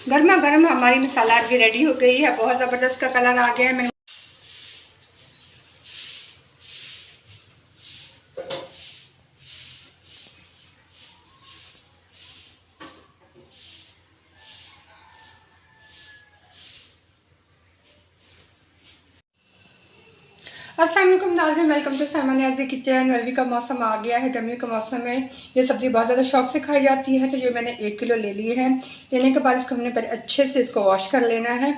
गर्मा गर्म हमारी मसाला अरबी रेडी हो गई है। बहुत ज़बरदस्त का कलर आ गया है। मैंने अस्सलाम वालेकुम नाज़रीन, welcome to Salman Niazi kitchen. गर्मी का मौसम आ गया है। गर्मी के मौसम में ये सब्ज़ी बहुत ज़्यादा शौक से खाई जाती है। तो जो मैंने 1 किलो ले ली है। लेने के बाद इसको हमने पहले अच्छे से इसको वॉश कर लेना है।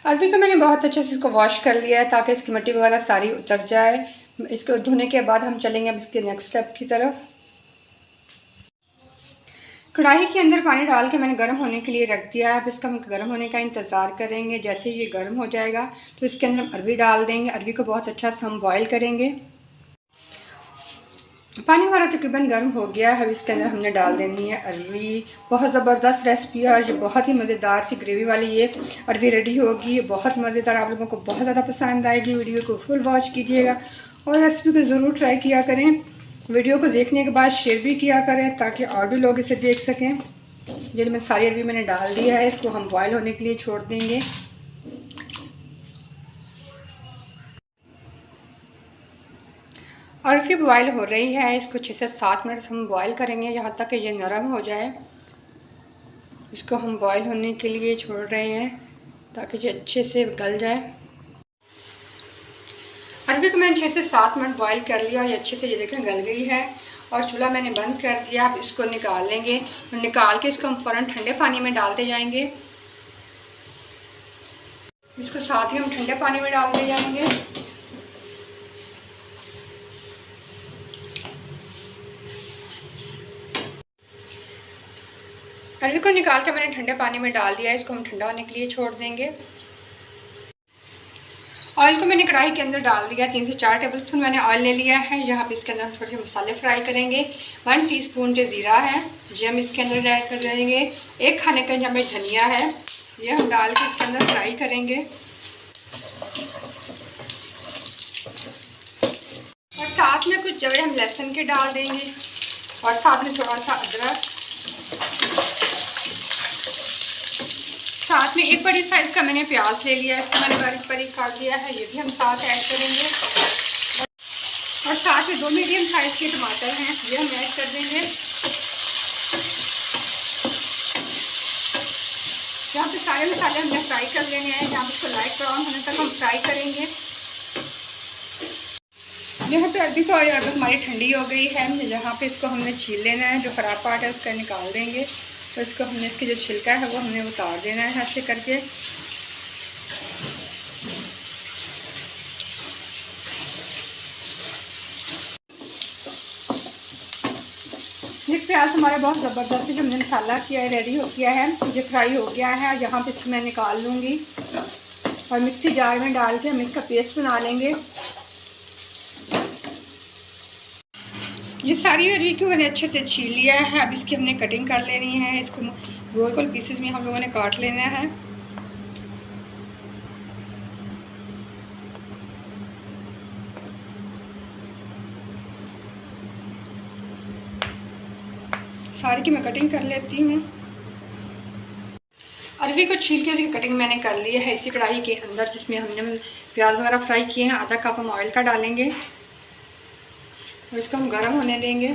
अरबी को मैंने बहुत अच्छे से इसको वॉश कर लिया है ताकि इसकी मिट्टी वगैरह सारी उतर जाए। इसको धोने के बाद हम चलेंगे अब इसके नेक्स्ट स्टेप की तरफ। कढ़ाई के अंदर पानी डाल के मैंने गर्म होने के लिए रख दिया है। अब इसका हम गर्म होने का इंतज़ार करेंगे। जैसे ही ये गर्म हो जाएगा तो इसके अंदर हम अरबी डाल देंगे। अरबी को बहुत अच्छा से हम बॉईल करेंगे। पानी हमारा तकरीबन गर्म हो गया है। अब इसके अंदर हमने डाल देनी है अरबी। बहुत ज़बरदस्त रेसिपी है और जो बहुत ही मज़ेदार सी ग्रेवी वाली ये अरबी रेडी होगी। बहुत मज़ेदार, आप लोगों को बहुत ज़्यादा पसंद आएगी। वीडियो को फुल वॉच कीजिएगा और रेसिपी को ज़रूर ट्राई किया करें। वीडियो को देखने के बाद शेयर भी किया करें ताकि और भी लोग इसे देख सकें। जिनमें सारी अरबी मैंने डाल दिया है, इसको हम बॉयल होने के लिए छोड़ देंगे। अरबी बॉयल हो रही है। इसको 6 से 7 मिनट हम बॉयल करेंगे यहाँ तक कि ये नरम हो जाए। इसको हम बॉयल होने के लिए छोड़ रहे हैं ताकि ये अच्छे से गल जाए। अरबी को मैंने 6 से 7 मिनट बॉयल कर लिया और ये अच्छे से ये देखें गल गई है। और चूल्हा मैंने बंद कर दिया। अब इसको निकाल लेंगे। निकाल के इसको हम फ़ौरन ठंडे पानी में डालते जाएंगे। इसको साथ ही हम ठंडे पानी में डालते जाएंगे। अरबी को निकाल के मैंने ठंडे पानी में डाल दिया है। इसको हम ठंडा होने के लिए छोड़ देंगे। ऑयल को मैंने कढ़ाई के अंदर डाल दिया। 3 से 4 टेबलस्पून मैंने ऑयल ले लिया है। यहाँ पे इसके अंदर हम थोड़े से मसाले फ्राई करेंगे। 1 टीस्पून जो ज़ीरा है ये हम इसके अंदर ऐड कर देंगे। 1 खाने का चम्मच धनिया है, ये हम डाल के इसके अंदर फ्राई करेंगे। और साथ में कुछ जवे हम लहसुन के डाल देंगे और साथ में थोड़ा सा अदरक। साथ में 1 बड़ी साइज़ का मैंने प्याज ले लिया है। इसको मैंने बारीक बारीक काट दिया है, ये भी हम साथ ऐड करेंगे। और साथ में 2 मीडियम साइज़ के टमाटर हैं, ये हम ऐड कर देंगे। यहाँ पे सारे मसाले हमने फ्राई कर लेने हैं। यहाँ पे इसको लाइट ब्राउन होने तक हम फ्राई करेंगे। यहाँ पे अरबी को अरबी हमारी ठंडी हो गई है। यहाँ पे इसको हमने छील लेना है। जो ख़राब पार्ट है उसका निकाल देंगे। तो इसको हमने इसकी जो छिलका है वो हमने उतार देना है ऐसे करके। ये प्याज हमारा बहुत ज़बरदस्त जो हमने मसाला किया है रेडी हो गया है। ये फ्राई हो गया है। यहाँ पे इसको मैं निकाल लूँगी और मिक्सी जार में डाल के हम इसका पेस्ट बना लेंगे। ये सारी अरबी को मैंने अच्छे से छील लिया है। अब इसकी हमने कटिंग कर लेनी है। इसको गोल गोल पीसेस में हम लोगों ने काट लेना है। सारी की मैं कटिंग कर लेती हूँ। अरबी को छील के इसकी कटिंग मैंने कर ली है। इसी कढ़ाई के अंदर जिसमें हमने प्याज वगैरह फ्राई किए हैं, आधा कप हम ऑयल का डालेंगे और इसको हम गर्म होने देंगे।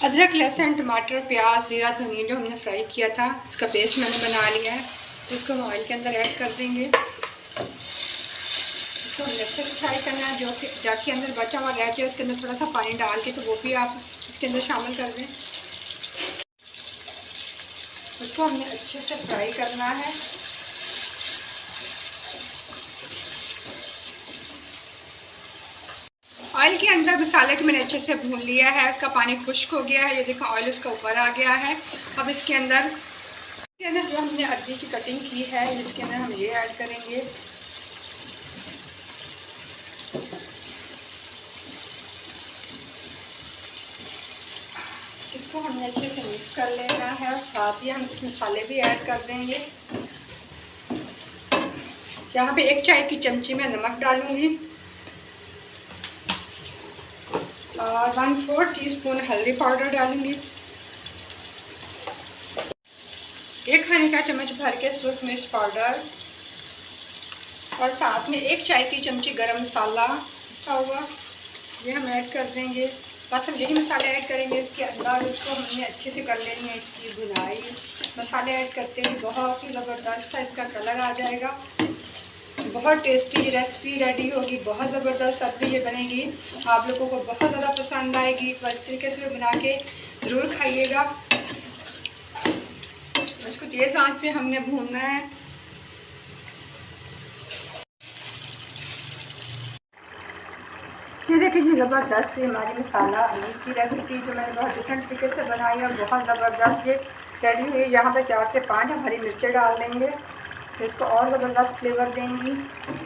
अदरक, लहसुन, टमाटर, प्याज, जीरा, धनिया जो हमने फ्राई किया था इसका पेस्ट मैंने बना लिया है। तो इसको हम ऑयल के अंदर ऐड कर देंगे। इसको हम अच्छे से फ्राई करना है। जो जाके अंदर बचा हुआ रह जाए उसके अंदर थोड़ा सा पानी डाल के तो वो भी आप इसके अंदर शामिल कर दें। उसको हमने अच्छे से फ्राई करना है। ऑयल के अंदर मसाले को मैंने अच्छे से भून लिया है। इसका पानी खुश्क हो गया है। ये देखो ऑयल उसका ऊपर आ गया है। अब इसके अंदर जो हमने अरबी की कटिंग की है इसके अंदर हम ये ऐड करेंगे। इसको हमने अच्छे से मिक्स कर लेना है और साथ ही हम कुछ मसाले भी ऐड कर देंगे। यहाँ पे 1 चाय की चमची में नमक डालूंगी और 1/4 टीस्पून हल्दी पाउडर डालूंगी। 1 खाने का चम्मच भर के सूरख मिर्च पाउडर और साथ में 1 चाय की चमची गरम मसाला पिसा हुआ ये हम ऐड कर देंगे। बस हम यही मसाले ऐड करेंगे इसके अंदर। इसको हमने अच्छे से कर लेनी है इसकी भुनाई। मसाले ऐड करते ही बहुत ही ज़बरदस्त सा इसका कलर आ जाएगा। बहुत टेस्टी रेसिपी रेडी होगी, बहुत ज़बरदस्त सब्ज़ी ये बनेगी, आप लोगों को बहुत ज़्यादा पसंद आएगी। तो इस तरीके से बना के ज़रूर खाइएगा। इसको तेज़ आंच पे हमने भूनना है। ये देखिए जी ज़बरदस्त ये हमारी मसाला पनीर की रेसिपी जो मैंने बहुत डिफरेंट तरीके से बनाई है, बहुत ज़बरदस्त ये रेडी हुई। यहाँ पे 4 से 5 हम हरी मिर्चें डाल देंगे तो इसको और ज़बरदस्त फ्लेवर देंगी।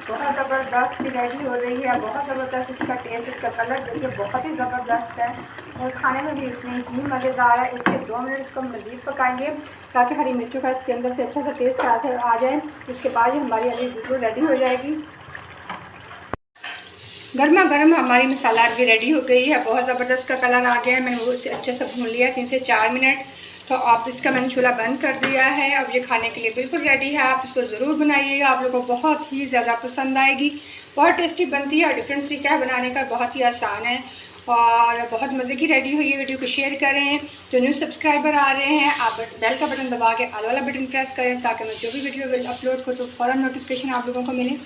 बहुत ज़बरदस्त ही रेडी हो रही है, बहुत ज़बरदस्त इसका टेस्ट, इसका कलर देखिए बहुत ही ज़बरदस्त है और खाने में भी इतनी मज़ेदार है। इसके 2 मिनट इसको मज़ीद पकाएंगे ताकि हरी मिर्चों का इसके अंदर से अच्छा सा टेस्ट आ जाए। उसके बाद हमारी अभी बिल्कुल रेडी हो जाएगी। गर्मा गर्म हमारी मसाला अरबी रेडी हो गई है, बहुत ज़बरदस्त का कलर आ गया है। मैंने वो इसे अच्छे से भून लिया 3 से 4 मिनट। तो आप इसका मैंने चूल्हा बंद कर दिया है। अब ये खाने के लिए बिल्कुल रेडी है। आप इसको ज़रूर बनाइएगा, आप लोगों को बहुत ही ज़्यादा पसंद आएगी। बहुत टेस्टी बनती है और डिफरेंट तरीका है बनाने का, बहुत ही आसान है और बहुत मज़े की रेडी हुई है। वीडियो को शेयर करें। जो न्यू सब्सक्राइबर आ रहे हैं आप बेल का बटन दबा के ऑल वाला बटन प्रेस करें ताकि मैं जो भी वीडियो अपलोड करूँ तो फ़ौरन नोटिफिकेशन आप लोगों को मिले।